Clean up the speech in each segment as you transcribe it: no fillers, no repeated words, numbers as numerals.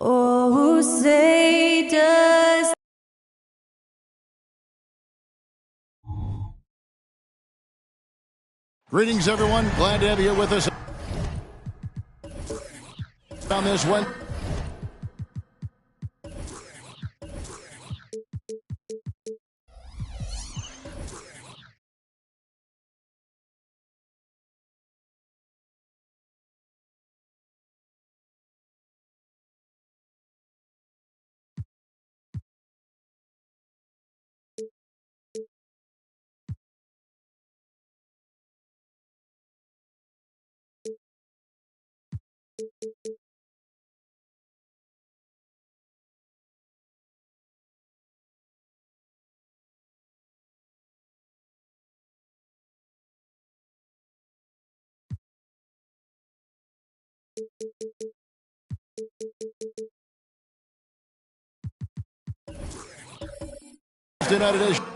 Oh, say does Greetings, everyone. Glad to have you with us on this one. Tonight edition.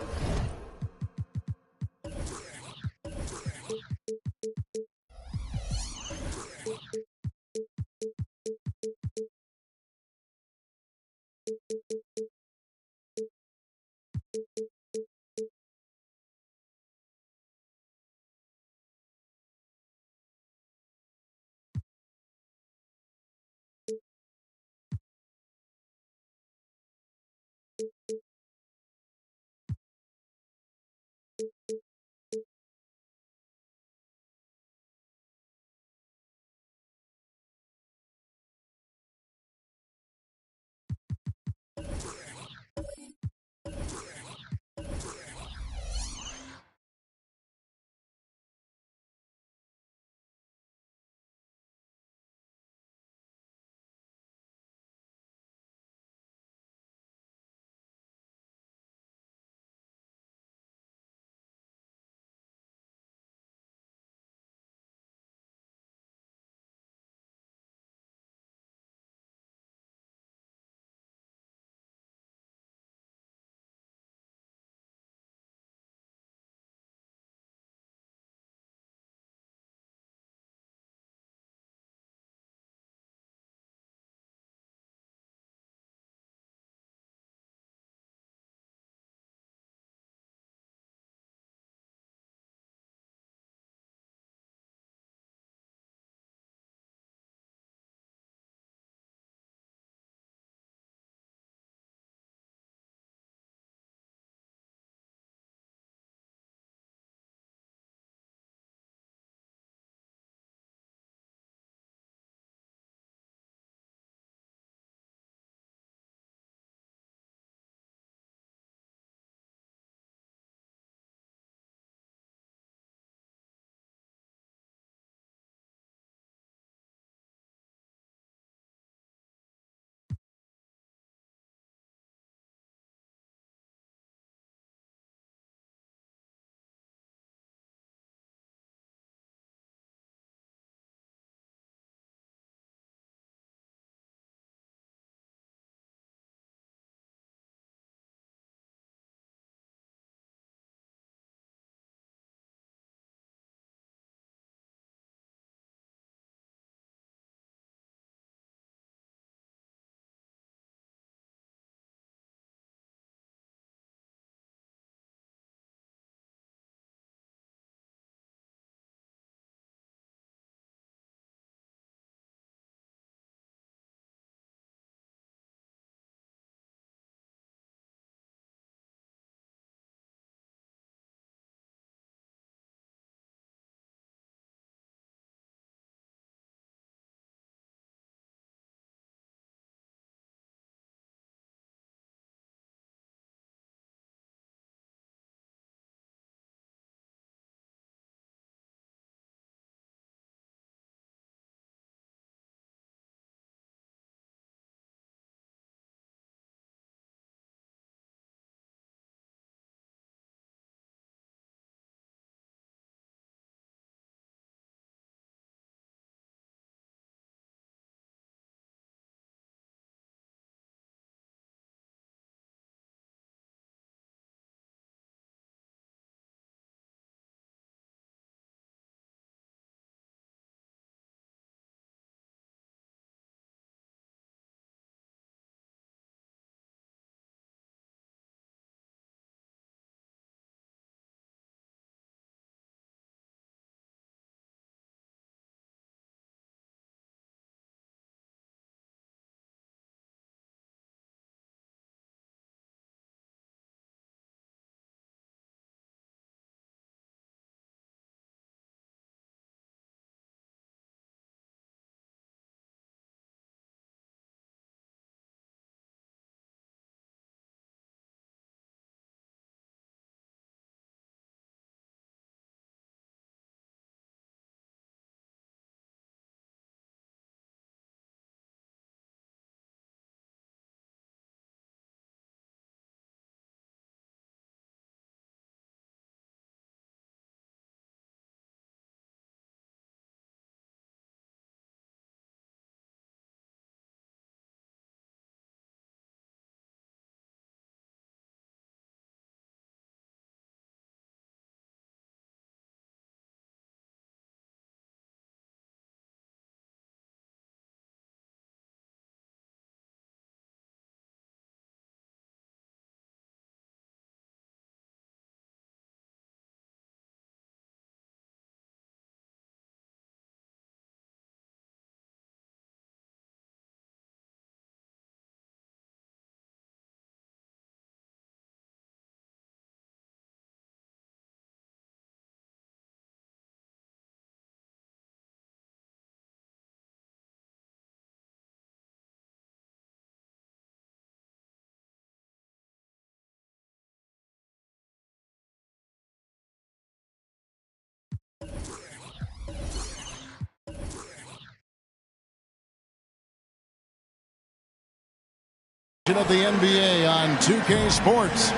Of the NBA on 2K Sports.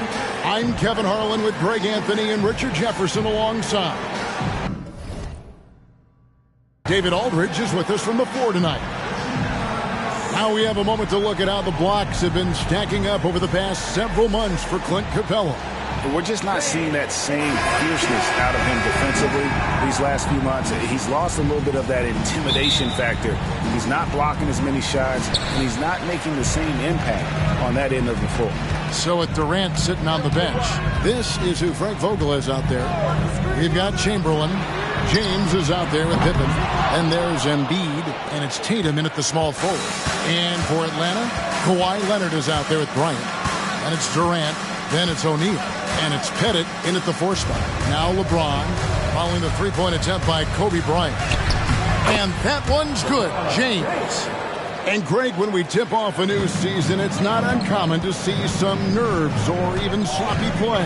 I'm Kevin Harlan with Greg Anthony and Richard Jefferson alongside. David Aldridge is with us from the floor tonight. Now we have a moment to look at how the blocks have been stacking up over the past several months for Clint Capella. But we're just not seeing that same fierceness out of him defensively these last few months. He's lost a little bit of that intimidation factor. He's not blocking as many shots, and he's not making the same impact on that end of the floor. So with Durant sitting on the bench, this is who Frank Vogel is out there. We've got Chamberlain. James is out there with Pippen. And there's Embiid, and it's Tatum in at the small forward. And for Atlanta, Kawhi Leonard is out there with Bryant. And it's Durant. Then it's O'Neal. And it's Pettit in at the 4 spot. Now LeBron following the three-point attempt by Kobe Bryant. And that one's good. James. And Greg, when we tip off a new season, it's not uncommon to see some nerves or even sloppy play.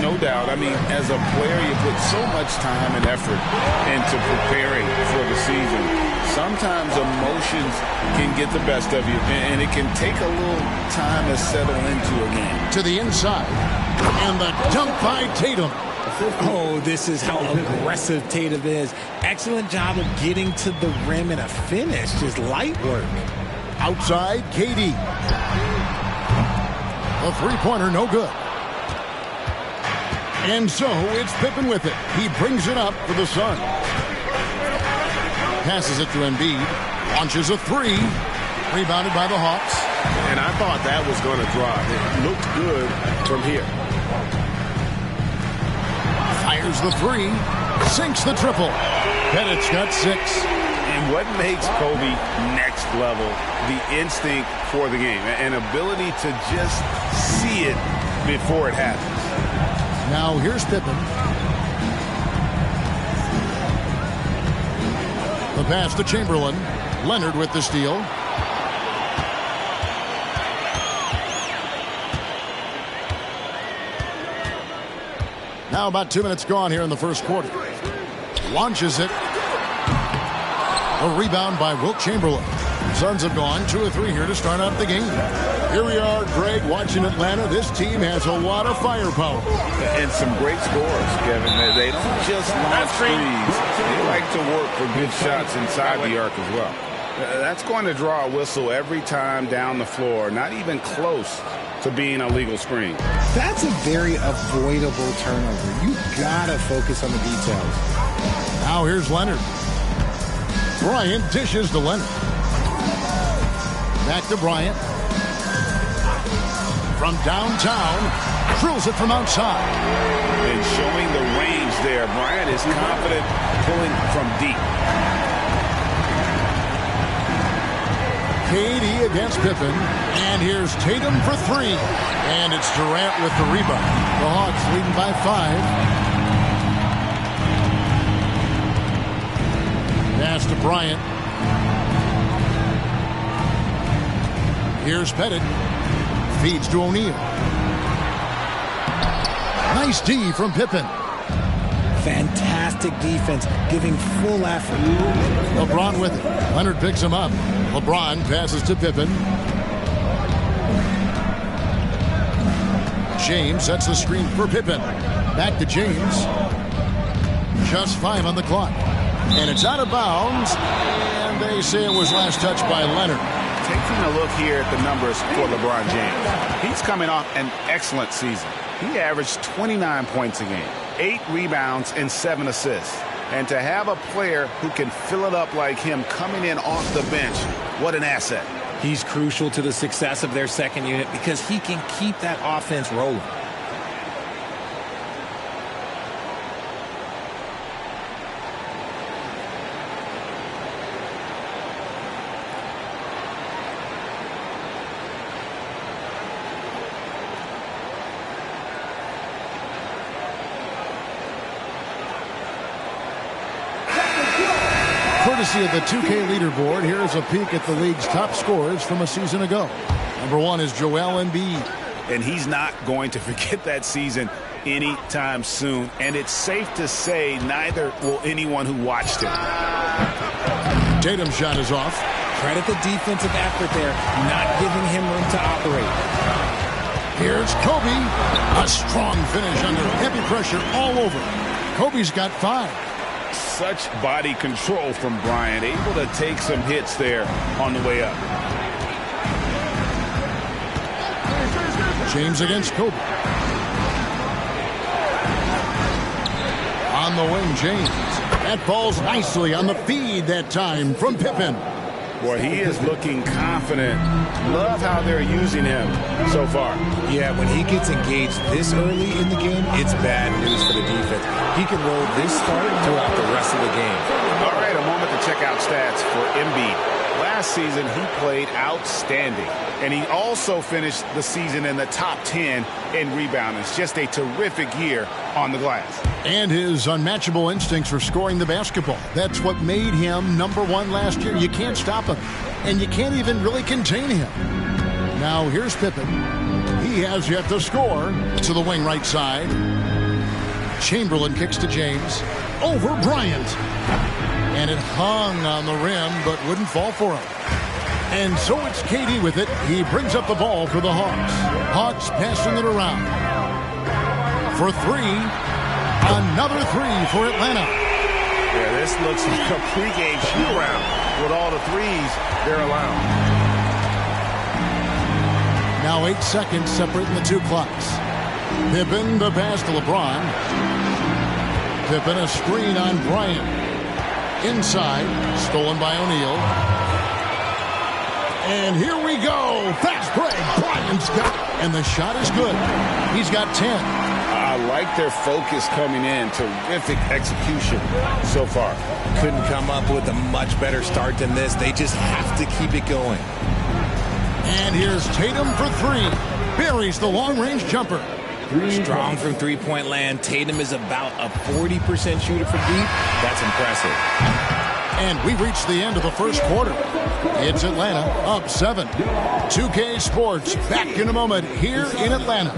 No doubt. I mean, as a player, you put so much time and effort into preparing for the season. Sometimes emotions can get the best of you, and it can take a little time to settle into a game. To the inside. And the dunk by Tatum. Oh, this is how aggressive Tatum is. Excellent job of getting to the rim and a finish. Just light work. Outside, KD. A three-pointer, no good. And so it's Pippen with it. He brings it up for the Suns. Passes it to Embiid. Launches a three. Rebounded by the Hawks. And I thought that was going to drop. It looked good from here. Fires the three. Sinks the triple. Pettit's got 6. And what makes Kobe next level? The instinct for the game. An ability to just see it before it happens. Now here's Pippen. The pass to Chamberlain. Leonard with the steal. Now about 2 minutes gone here in the first quarter. Launches it. A rebound by Wilt Chamberlain. Suns have gone 2 or 3 here to start out the game. Here we are, Greg, watching Atlanta. This team has a lot of firepower. And some great scores, Kevin. They don't just launch threes. They like to work for good shots inside the arc as well. That's going to draw a whistle every time down the floor. Not even close to being a legal screen. That's a very avoidable turnover. You gotta focus on the details. Now here's Leonard. Bryant dishes to Leonard. Back to Bryant. From downtown, drills it from outside. And showing the range there. Bryant is confident pulling from deep. KD against Pippen. And here's Tatum for 3. And it's Durant with the rebound. The Hawks leading by 5. Pass to Bryant. Here's Pettit. Feeds to O'Neal. Nice D from Pippen. Fantastic defense, giving full effort. LeBron with it. Leonard picks him up. LeBron passes to Pippen. James sets the screen for Pippen. Back to James. Just 5 on the clock. And it's out of bounds. And they say it was last touched by Leonard. Taking a look here at the numbers for LeBron James. He's coming off an excellent season. He averaged 29 points a game, 8 rebounds, and 7 assists. And to have a player who can fill it up like him coming in off the bench, what an asset. He's crucial to the success of their second unit because he can keep that offense rolling. Courtesy of the 2K leaderboard, here's a peek at the league's top scorers from a season ago. Number 1 is Joel Embiid. And he's not going to forget that season anytime soon. And it's safe to say neither will anyone who watched it. Tatum's shot is off. Credit the defensive effort there, not giving him room to operate. Here's Kobe. A strong finish under heavy pressure all over. Kobe's got 5. Such body control from Bryant, able to take some hits there on the way up. James against Kobe. On the wing, James. That falls nicely on the feed that time from Pippen. Boy, he is looking confident. Love how they're using him so far. Yeah, when he gets engaged this early in the game, it's bad news for the defense. He can roll this start throughout the rest of the game. All right, a moment to check out stats for Embiid. Last season, he played outstanding. And he also finished the season in the top 10 in rebounding. It's just a terrific year on the glass. And his unmatchable instincts for scoring the basketball. That's what made him #1 last year. You can't stop him. And you can't even really contain him. Now here's Pippen. He has yet to score. To the wing right side. Chamberlain kicks to James. Over Bryant. And it hung on the rim, but wouldn't fall for him. And so it's KD with it. He brings up the ball for the Hawks. Hawks passing it around. For 3. Another 3 for Atlanta. Yeah, this looks like a pregame shoot-around with all the threes they're allowing. Now 8 seconds separating the two clocks. Pippen the pass to LeBron. Pippen a screen on Bryant. Inside, stolen by O'Neal. And here we go. Fast break. Bryant's got it. And the shot is good. He's got 10. I like their focus coming in. Terrific execution so far. Couldn't come up with a much better start than this. They just have to keep it going. And here's Tatum for 3. Buries the long-range jumper. Strong from three-point land. Tatum is about a 40% shooter from deep. That's impressive. And we reached the end of the first quarter. It's Atlanta up 7. 2K Sports back in a moment here in Atlanta.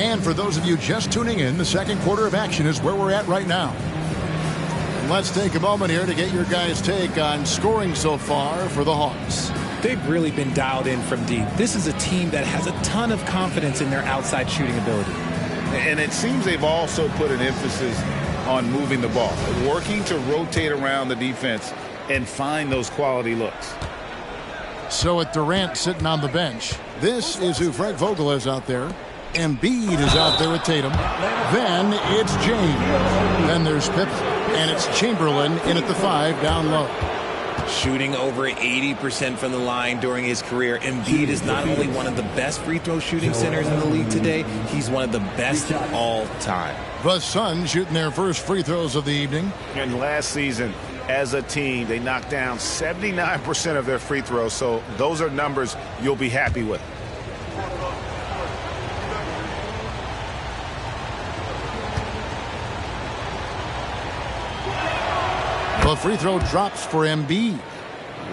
And for those of you just tuning in, the second quarter of action is where we're at right now. And let's take a moment here to get your guys' take on scoring so far for the Hawks. They've really been dialed in from deep. This is a team that has a ton of confidence in their outside shooting ability. And it seems they've also put an emphasis on moving the ball, working to rotate around the defense and find those quality looks. So with Durant sitting on the bench, this is who Frank Vogel is out there. Embiid is out there with Tatum. Then it's James. Then there's Pippen. And it's Chamberlain in at the 5 down low. Shooting over 80% from the line during his career. Embiid is not only one of the best free throw shooting centers in the league today, he's one of the best of all time. The Suns shooting their first free throws of the evening. And last season, as a team, they knocked down 79% of their free throws. So those are numbers you'll be happy with. The free throw drops for Embiid.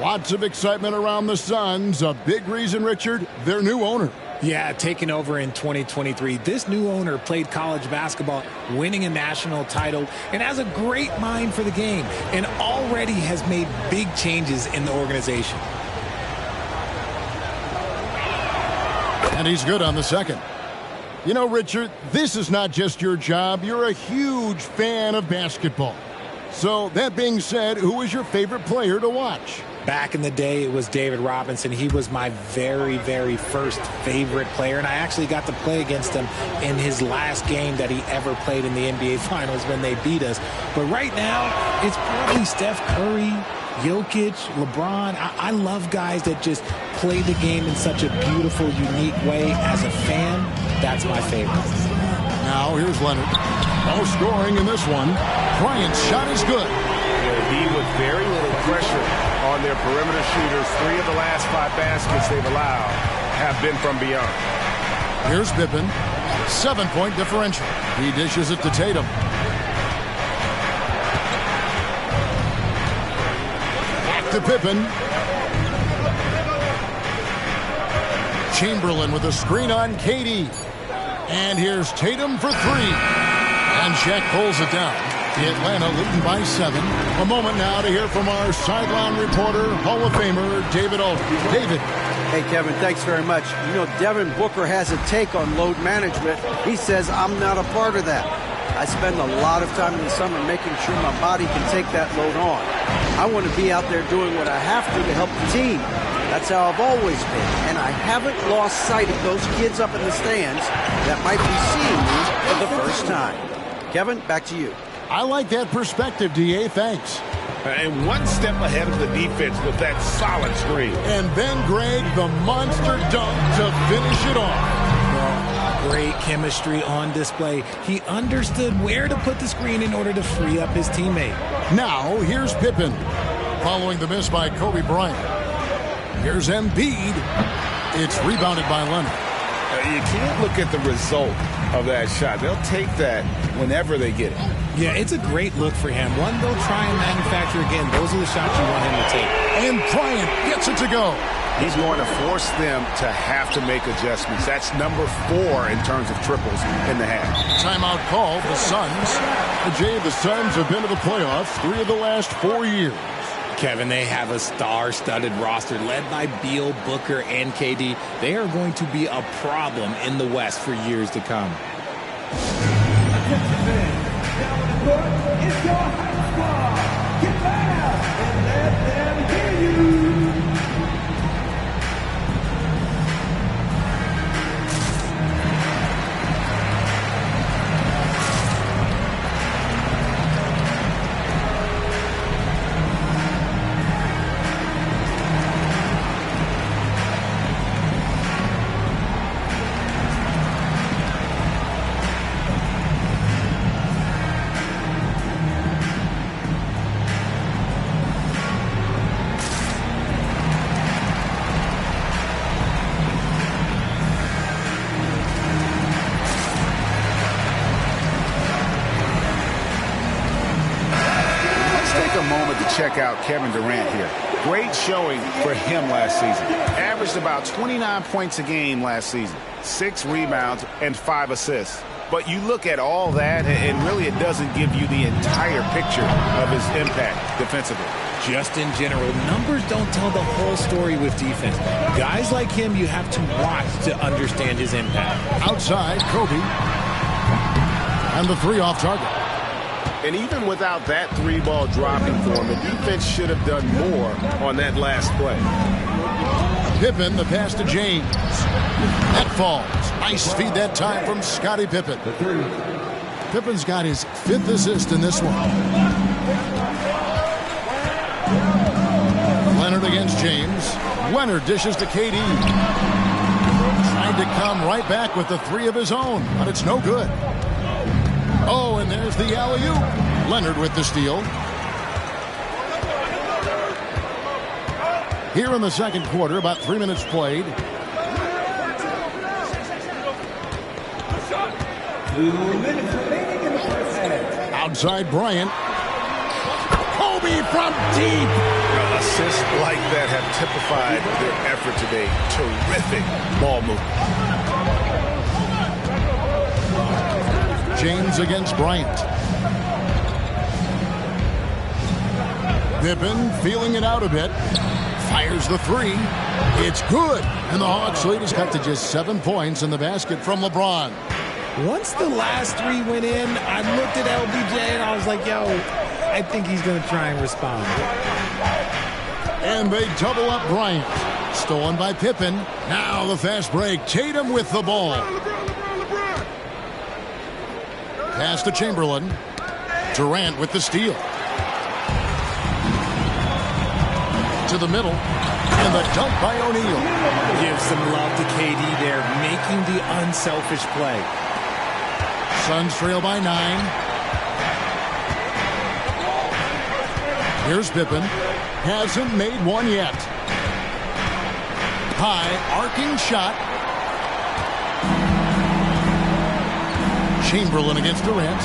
Lots of excitement around the Suns. A big reason, Richard, their new owner. Yeah, taking over in 2023. This new owner played college basketball, winning a national title, and has a great mind for the game, and already has made big changes in the organization. And he's good on the second. You know, Richard, this is not just your job. You're a huge fan of basketball. So, that being said, who is your favorite player to watch? Back in the day, it was David Robinson. He was my very, very first favorite player, and I actually got to play against him in his last game that he ever played in the NBA Finals when they beat us. But right now, it's probably Steph Curry, Jokic, LeBron. I love guys that just play the game in such a beautiful, unique way. As a fan, That's my favorite. Now here's Leonard. No scoring in this one. Bryant's shot is good. He with very little pressure on their perimeter shooters. 3 of the last 5 baskets they've allowed have been from beyond. Here's Pippen. 7-point differential. He dishes it to Tatum. Back to Pippen. Chamberlain with a screen on KD. And here's Tatum for 3. And Shaq pulls it down. Atlanta leading by 7. A moment now to hear from our sideline reporter, Hall of Famer David Aldridge. David. Hey, Kevin, thanks very much. You know, Devin Booker has a take on load management. He says, I'm not a part of that. I spend a lot of time in the summer making sure my body can take that load on. I want to be out there doing what I have to help the team. That's how I've always been. And I haven't lost sight of those kids up in the stands that might be seeing me for the first time. Kevin, back to you. I like that perspective, D.A. Thanks. And one step ahead of the defense with that solid screen. And then Greg, the monster dunk to finish it off. Well, great chemistry on display. He understood where to put the screen in order to free up his teammate. Now, here's Pippen. Following the miss by Kobe Bryant. Here's Embiid. It's rebounded by Leonard. You can't look at the result of that shot. They'll take that whenever they get it. Yeah, it's a great look for him. One they'll try and manufacture again. Those are the shots you want him to take. And Bryant gets it to go. He's going to force them to have to make adjustments. That's number 4 in terms of triples in the half. Timeout called. The Suns. The Suns have been to the playoffs 3 of the last 4 years. Kevin, they have a star-studded roster led by Beal, Booker, and KD. They are going to be a problem in the West for years to come. It's your high squad. Get loud and let them hear you. Check out Kevin Durant here. Great showing for him last season. Averaged about 29 points a game last season. 6 rebounds and 5 assists. But you look at all that, and really it doesn't give you the entire picture of his impact defensively. Just in general, numbers don't tell the whole story with defense. Guys like him, you have to watch to understand his impact. Outside, Kobe. And the 3 off target. And even without that 3-ball dropping for him, the defense should have done more on that last play. Pippen, the pass to James. That falls. Nice feed that time from Scottie Pippen. Pippen's got his 5th assist in this one. Leonard against James. Leonard dishes to KD. Tried to come right back with the 3 of his own, but it's no good. Oh, and there's the alley-oop. Leonard with the steal. Here in the second quarter, about 3 minutes played. 2 minutes remaining in the first half. Outside Bryant. Kobe from deep. Assists like that have typified their effort today. Terrific ball movement. James against Bryant. Pippen feeling it out a bit. Fires the 3. It's good. And the Hawks lead is cut to just 7 points in the basket from LeBron. Once the last 3 went in, I looked at LBJ and I was like, yo, I think he's going to try and respond. And they double up Bryant. Stolen by Pippen. Now the fast break. Tatum with the ball. Pass to Chamberlain. Durant with the steal. To the middle. And the dunk by O'Neal. Give some love to KD there, making the unselfish play. Suns trail by 9. Here's Pippen. Hasn't made one yet. High, arcing shot. Chamberlain against Durant.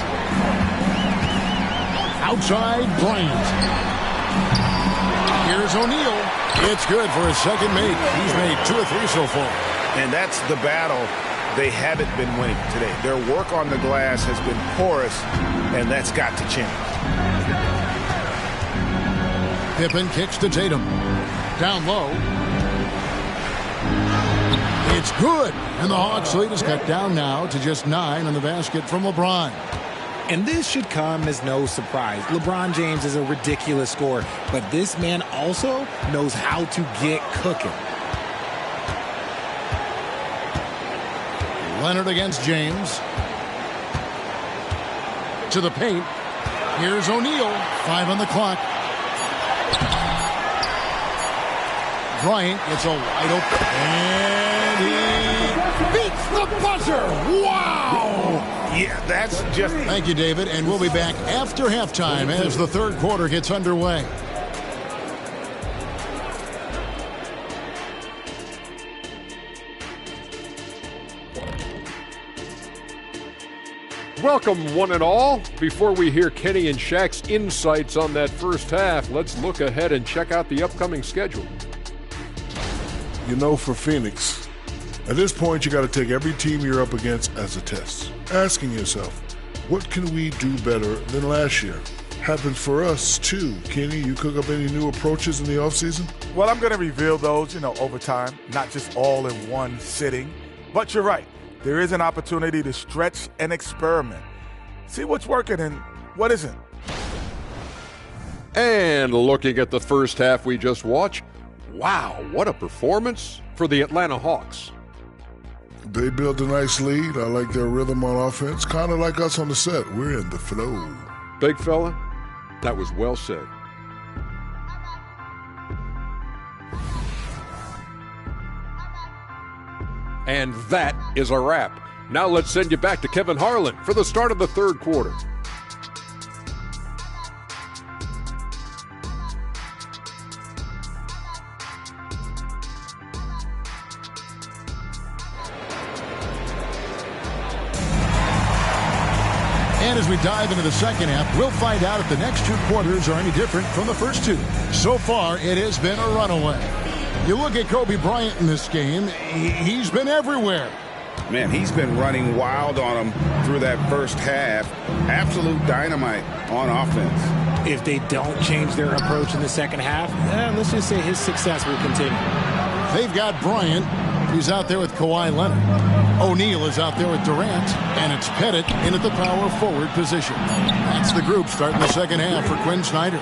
Outside, Bryant. Here's O'Neal. It's good for his second make. He's made 2 or 3 so far. And that's the battle they haven't been winning today. Their work on the glass has been porous, and that's got to change. Pippen kicks to Tatum. Down low. It's good. And the Hawks lead is cut down now to just 9 on the basket from LeBron. And this should come as no surprise. LeBron James is a ridiculous scorer, but this man also knows how to get cooking. Leonard against James. To the paint. Here's O'Neal. 5 on the clock. Bryant gets a wide open. And he beats the buzzer. Wow! Yeah, that's just... Thank you, David. And we'll be back after halftime as the third quarter gets underway. Welcome, one and all. Before we hear Kenny and Shaq's insights on that first half, let's look ahead and check out the upcoming schedule. You know, for Phoenix, at this point, you got to take every team you're up against as a test. Asking yourself, what can we do better than last year? Happens for us, too. Kenny, you cook up any new approaches in the offseason? Well, I'm going to reveal those, over time, not just all in one sitting. But you're right. There is an opportunity to stretch and experiment. See what's working and what isn't. And looking at the first half we just watched, wow, what a performance for the Atlanta Hawks. They built a nice lead. I like their rhythm on offense. Kind of like us on the set. We're in the flow. Big fella, that was well said. And that is a wrap. Now let's send you back to Kevin Harlan for the start of the third quarter. And as we dive into the second half, we'll find out if the next 2 quarters are any different from the first 2. So far, it has been a runaway. You look at Kobe Bryant in this game, he's been everywhere. Man, he's been running wild on him through that first half. Absolute dynamite on offense. If they don't change their approach in the second half, let's just say his success will continue. They've got Bryant. He's out there with Kawhi Leonard. O'Neal is out there with Durant. And it's Pettit in at the power forward position. That's the group starting the second half for Quinn Snyder.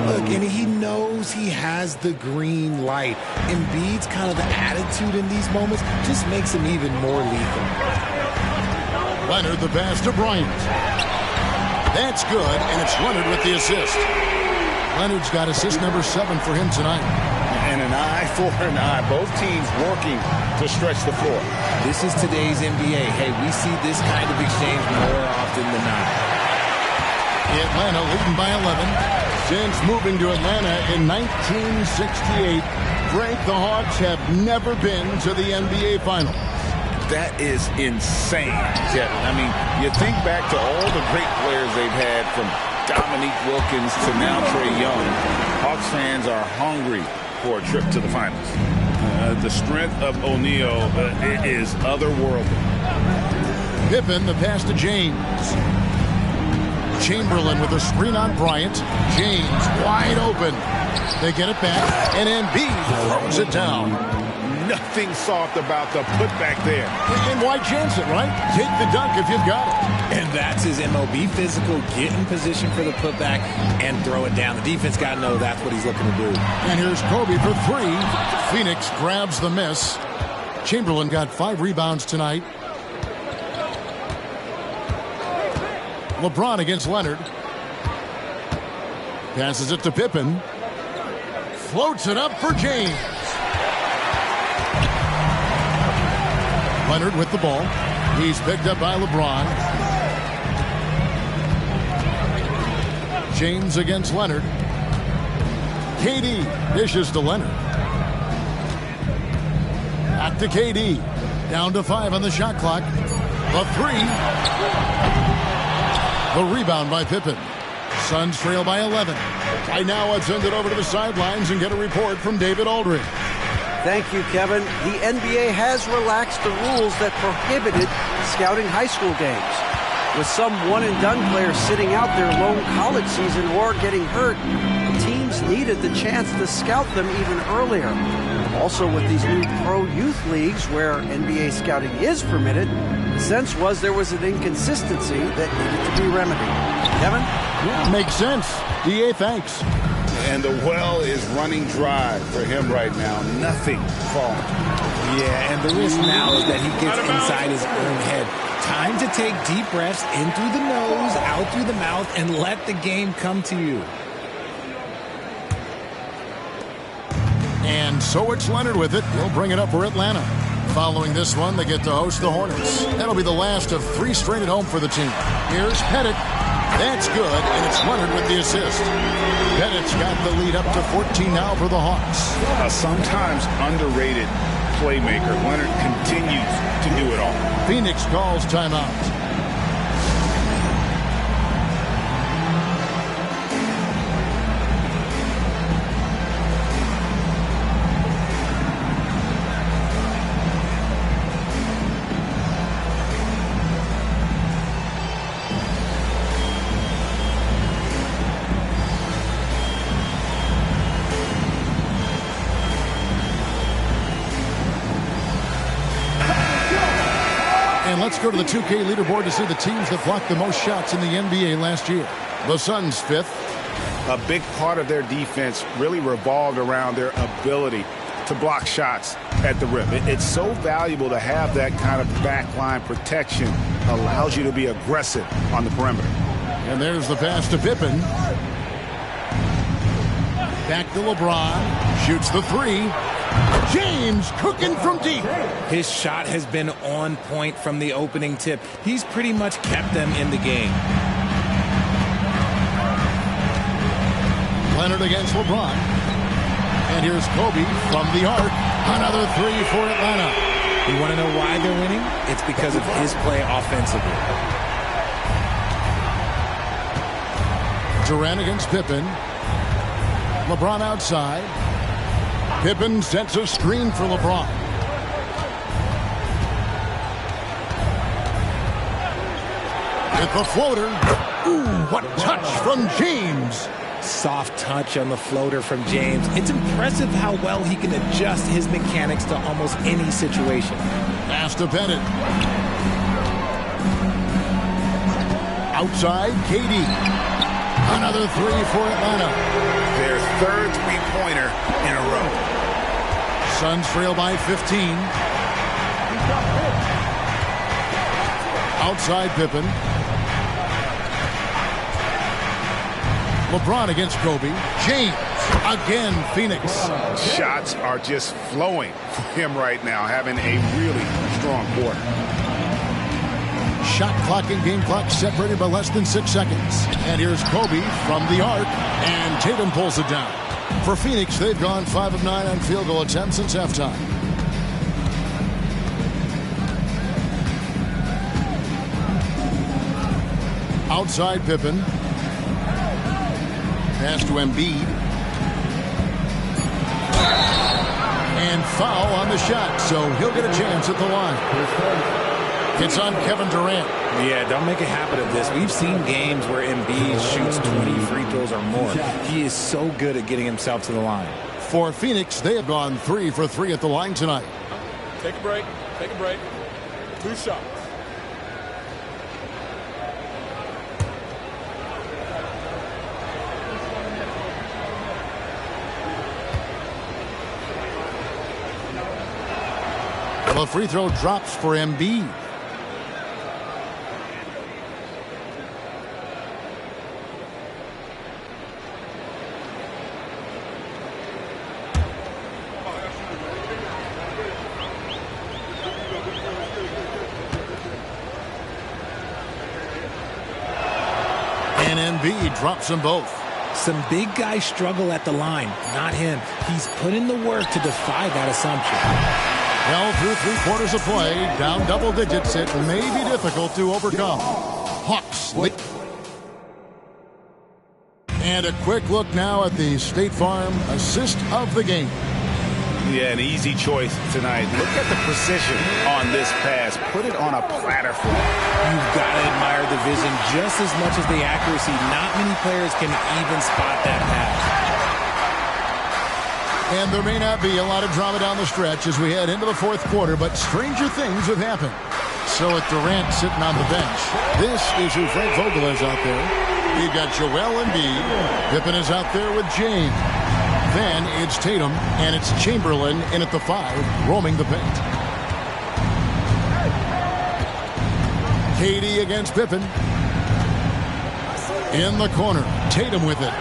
Look, and he knows he has the green light. Embiid's kind of the attitude in these moments just makes him even more lethal. Leonard the pass to Bryant. That's good, and it's Leonard with the assist. Leonard's got assist number 7 for him tonight. And an eye for an eye. Both teams working to stretch the floor. This is today's NBA. Hey, we see this kind of exchange more often than not. Atlanta leading by 11. Since moving to Atlanta in 1968, Frank, the Hawks have never been to the NBA Finals. That is insane, Kevin. I mean, you think back to all the great players they've had, from Dominique Wilkins to now Trae Young. Hawks fans are hungry for a trip to the finals. The strength of O'Neal is otherworldly. Pippen, the pass to James. Chamberlain with a screen on Bryant. James wide open. They get it back, and Embiid throws it down. Nothing soft about the putback there. And why chance it, right? Take the dunk if you've got it. And that's his MO. Be physical, get in position for the putback, and throw it down. The defense got to know that's what he's looking to do. And here's Kobe for 3. Phoenix grabs the miss. Chamberlain got 5 rebounds tonight. LeBron against Leonard. Passes it to Pippen. floats it up for James. Leonard with the ball. He's picked up by LeBron. James against Leonard. KD dishes to Leonard. Back to KD. Down to 5 on the shot clock. The 3. The rebound by Pippen. Suns trail by 11. Right now, let's send it over to the sidelines and get a report from David Aldridge. Thank you, Kevin. The NBA has relaxed the rules that prohibited scouting high school games. With some one-and-done players sitting out their lone college season or getting hurt, teams needed the chance to scout them even earlier. Also, with these new pro youth leagues where NBA scouting is permitted, the sense was there was an inconsistency that needed to be remedied. Kevin? Yeah, makes sense. DA, thanks. And the well is running dry for him right now. Nothing falling. Yeah, and the risk now is that he gets inside his own head. Time to take deep breaths in through the nose, out through the mouth, and let the game come to you. And so it's Leonard with it. He'll bring it up for Atlanta. Following this one, they get to host the Hornets. That'll be the last of 3 straight at home for the team. Here's Pettit. That's good, and it's Leonard with the assist. Pettit's got the lead up to 14 now for the Hawks. A sometimes underrated playmaker. Leonard continues to do it all. Phoenix calls timeout. And let's go to the 2K leaderboard to see the teams that blocked the most shots in the NBA last year. The Suns 5th. A big part of their defense really revolved around their ability to block shots at the rim. It's so valuable to have that kind of backline protection. Allows you to be aggressive on the perimeter. And there's the pass to Pippen. Back to LeBron. Shoots the 3. James cooking from deep. His shot has been on point from the opening tip. He's pretty much kept them in the game. Leonard against LeBron. And here's Kobe from the arc. Another 3 for Atlanta. You want to know why they're winning? It's because of his play offensively. Durant against Pippen. LeBron outside. Pippen sets a screen for LeBron. With the floater. Ooh, what touch from James. Soft touch on the floater from James. It's impressive how well he can adjust his mechanics to almost any situation. Pass to Pettit. Outside, KD. Another 3 for Atlanta. Their third three-pointer in a row. Suns trail by 15. Outside Pippen. LeBron against Kobe. James again, Phoenix. Shots are just flowing for him right now, having a really strong quarter. Shot clock and game clock separated by less than 6 seconds. And here's Kobe from the arc, and Tatum pulls it down. For Phoenix, they've gone 5 of 9 on field goal attempts since halftime. Outside Pippen. Pass to Embiid. And foul on the shot, so he'll get a chance at the line. It's on Kevin Durant. Yeah, don't make a habit of this. We've seen games where Embiid shoots 20 free throws or more. He is so good at getting himself to the line. For Phoenix, they have gone 3 for 3 at the line tonight. Take a break. Take a break. 2 shots. The free throw drops for Embiid. Embiid drops them both. Some big guys struggle at the line, not him. He's put in the work to defy that assumption. Well, through 3/4 of play, down double digits, it may be difficult to overcome. Hawks. And a quick look now at the State Farm assist of the game. Yeah, an easy choice tonight. Look at the precision on this pass. Put it on a platter for him. You've got to admire the vision just as much as the accuracy. Not many players can even spot that pass. And there may not be a lot of drama down the stretch as we head into the fourth quarter, but stranger things have happened. So with Durant sitting on the bench, this is who Frank Vogel is out there. You've got Joel Embiid. Pippen is out there with James. Then it's Tatum, and it's Chamberlain in at the 5, roaming the paint. KD against Pippen. In the corner, Tatum with it.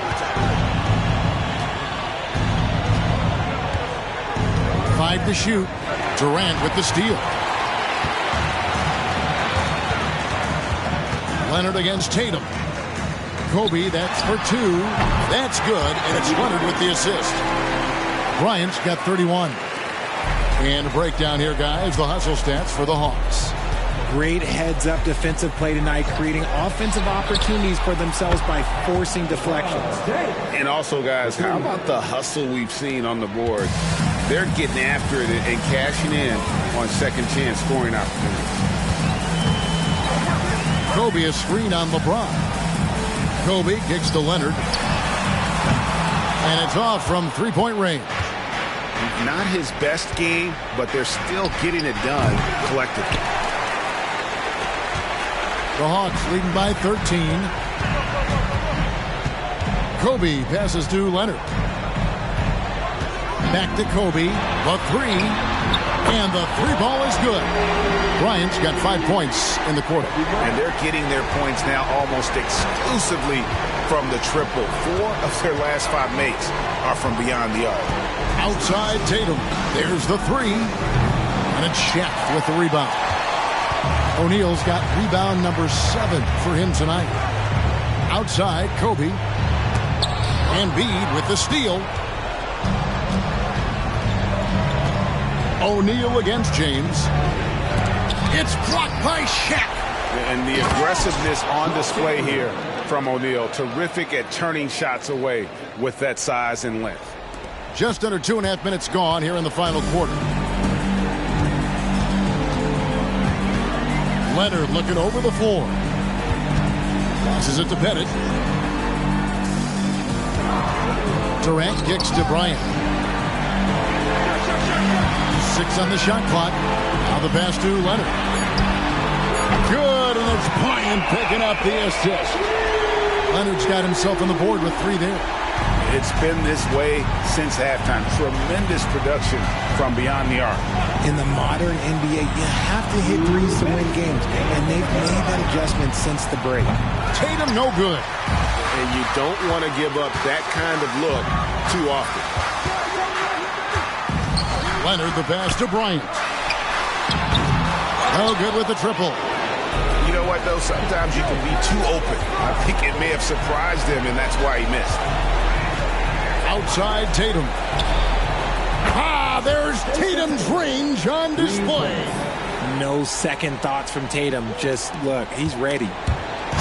5 to shoot. Durant with the steal. Leonard against Tatum. Kobe, that's for 2. That's good, and it's Leonard with the assist. Bryant's got 31. And a breakdown here, guys. The hustle stats for the Hawks. Great heads-up defensive play tonight, creating offensive opportunities for themselves by forcing deflections. And also, guys, how about the hustle we've seen on the board? They're getting after it and cashing in on second-chance scoring opportunities. Kobe a screen on LeBron. Kobe kicks to Leonard. And it's off from three-point range. Not his best game, but they're still getting it done collectively. The Hawks leading by 13. Kobe passes to Leonard. Back to Kobe. The 3. And the 3 ball is good. Bryant's got 5 points in the quarter. And they're getting their points now almost exclusively from the triple. 4 of their last 5 makes are from beyond the arc. Outside Tatum. There's the 3. And it's Shaq with the rebound. O'Neal's got rebound number 7 for him tonight. Outside Kobe. Embiid with the steal. O'Neal against James. It's blocked by Shaq. And the aggressiveness on display here from O'Neal. Terrific at turning shots away with that size and length. Just under 2.5 minutes gone here in the final quarter. Leonard looking over the floor. Passes it to Pettit. Durant kicks to Bryant. 6 on the shot clock. Now the pass to Leonard. Good, and it's Bryant picking up the assist. Leonard's got himself on the board with 3 there. It's been this way since halftime. Tremendous production from beyond the arc. In the modern NBA, you have to hit threes to win games, and they've made that adjustment since the break. Tatum no good. And you don't want to give up that kind of look too often. Leonard the pass to Bryant. No good with the triple. You know what, though? Sometimes you can be too open. I think it may have surprised him, and that's why he missed. Outside Tatum. There's Tatum's range on display. No second thoughts from Tatum. Just look, he's ready.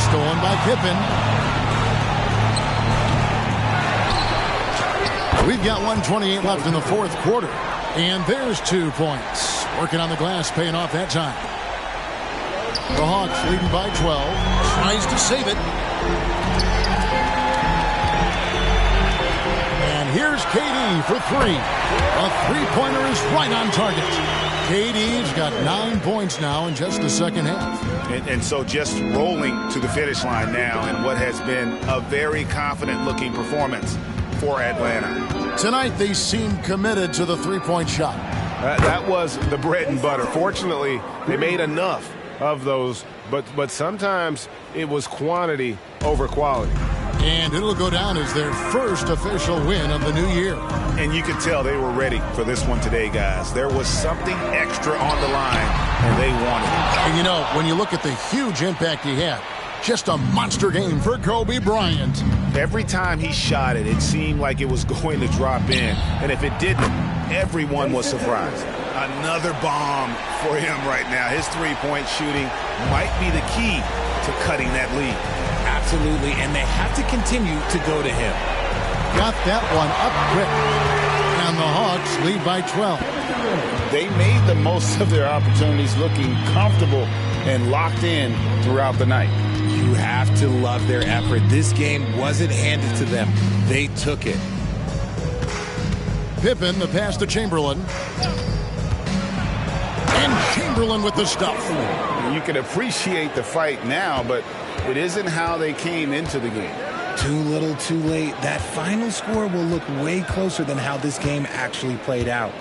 Stolen by Pippen. We've got 1:28 left in the fourth quarter. And there's 2 points. Working on the glass, paying off that time. The Hawks leading by 12. Tries to save it. And here's KD for 3. A 3-pointer is right on target. KD's got 9 points now in just the second half. And so just rolling to the finish line now in what has been a very confident-looking performance for Atlanta. Tonight, they seem committed to the 3-point shot. That was the bread and butter. Fortunately, they made enough of those, but sometimes it was quantity over quality. And it'll go down as their first official win of the new year. And you could tell they were ready for this one today, guys. There was something extra on the line, and they wanted it. And you know, when you look at the huge impact he had, Just a monster game for Kobe Bryant. Every time he shot it, it seemed like it was going to drop in. And if it didn't, everyone was surprised. Another bomb for him right now. His three-point shooting might be the key to cutting that lead. Absolutely, and they have to continue to go to him. Got that one up quick. And the Hawks lead by 12. They made the most of their opportunities, looking comfortable and locked in throughout the night. You have to love their effort. This game wasn't handed to them. They took it. Pippen, the pass to Chamberlain. And Chamberlain with the stuff. You can appreciate the fight now, but it isn't how they came into the game. Too little, too late. That final score will look way closer than how this game actually played out.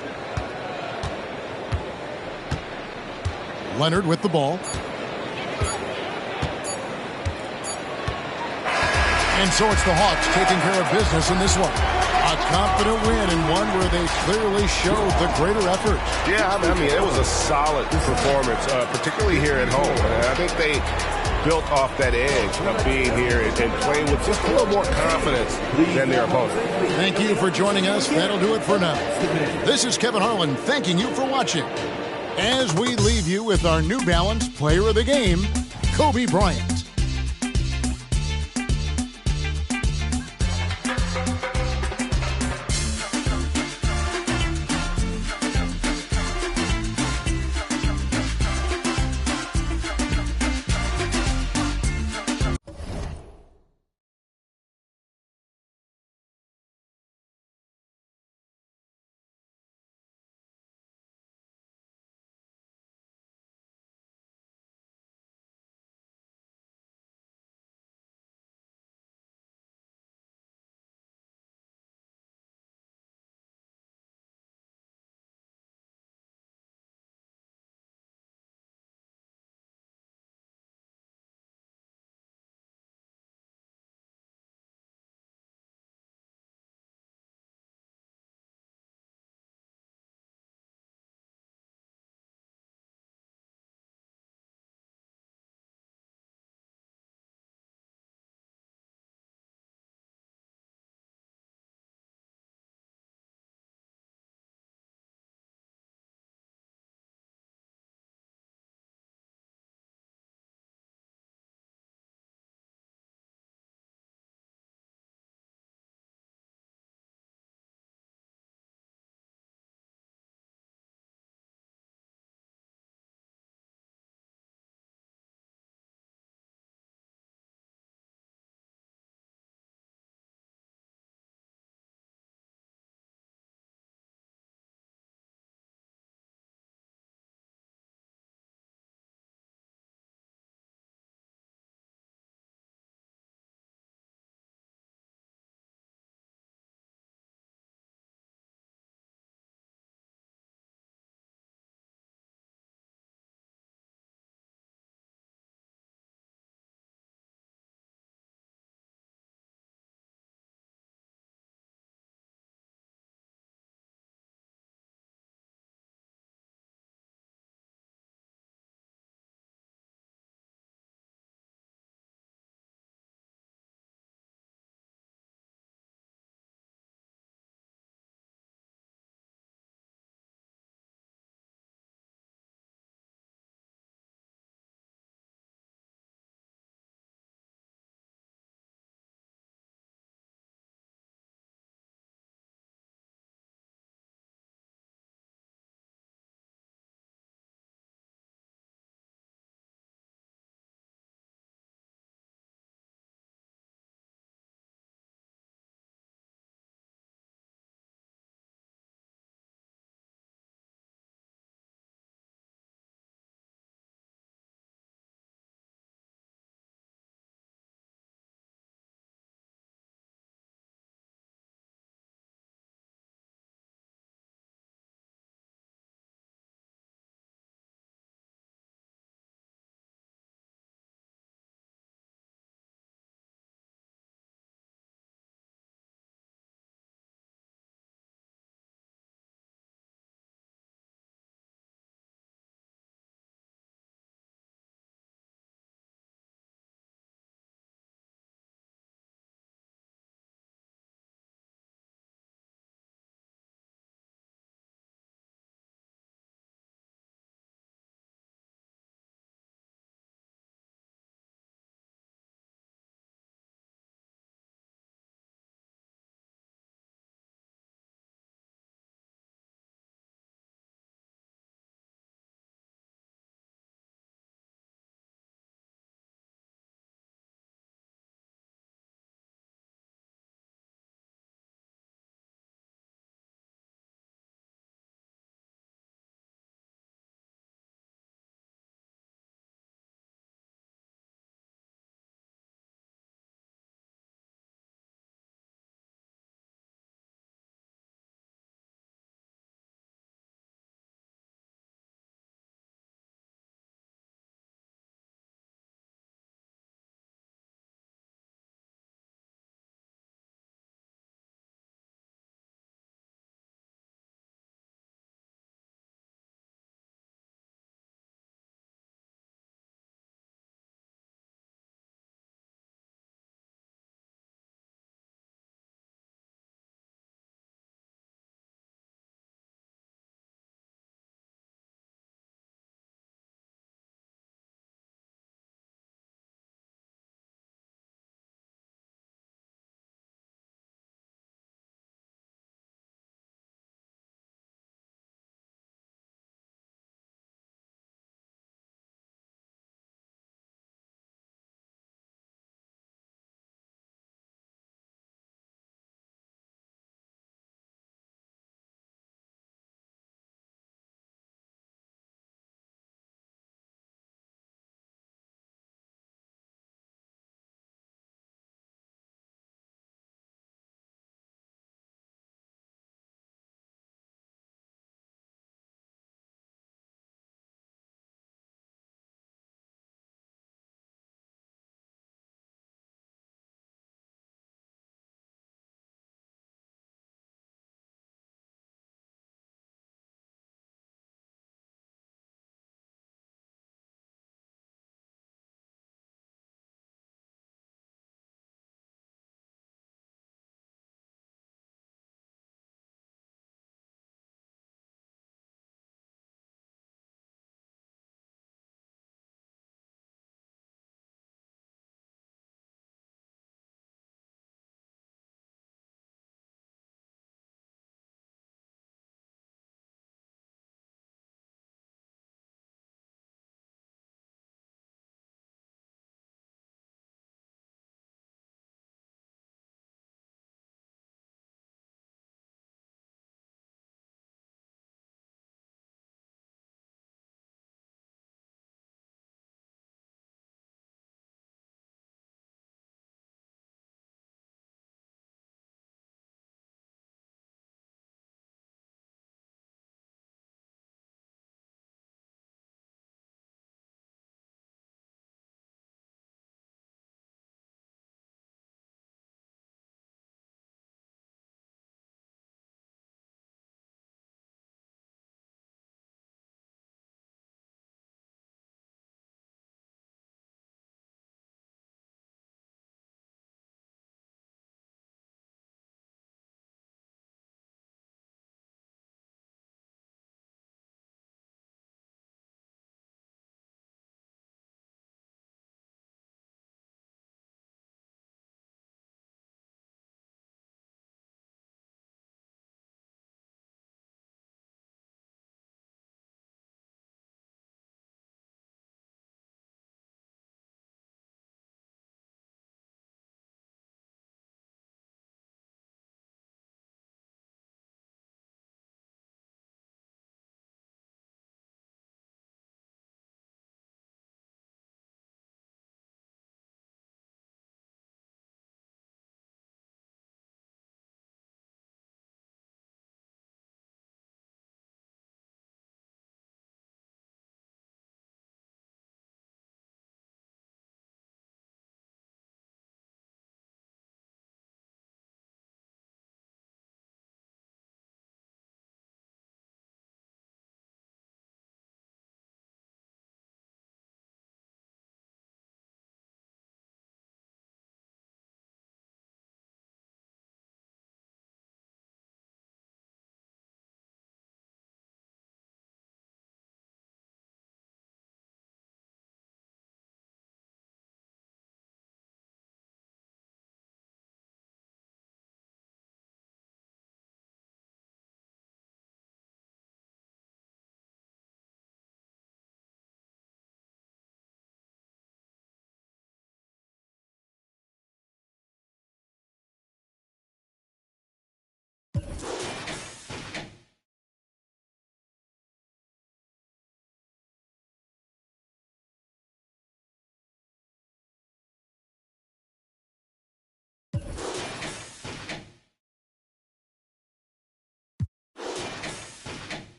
Leonard with the ball. And so it's the Hawks taking care of business in this one. A confident win and one where they clearly showed the greater effort. Yeah, I mean, it was a solid performance, particularly here at home. I think they built off that edge of being here and playing with just a little more confidence than their opponent. Thank you for joining us. That'll do it for now. This is Kevin Harlan thanking you for watching. As we leave you with our New Balance Player of the Game, Kobe Bryant.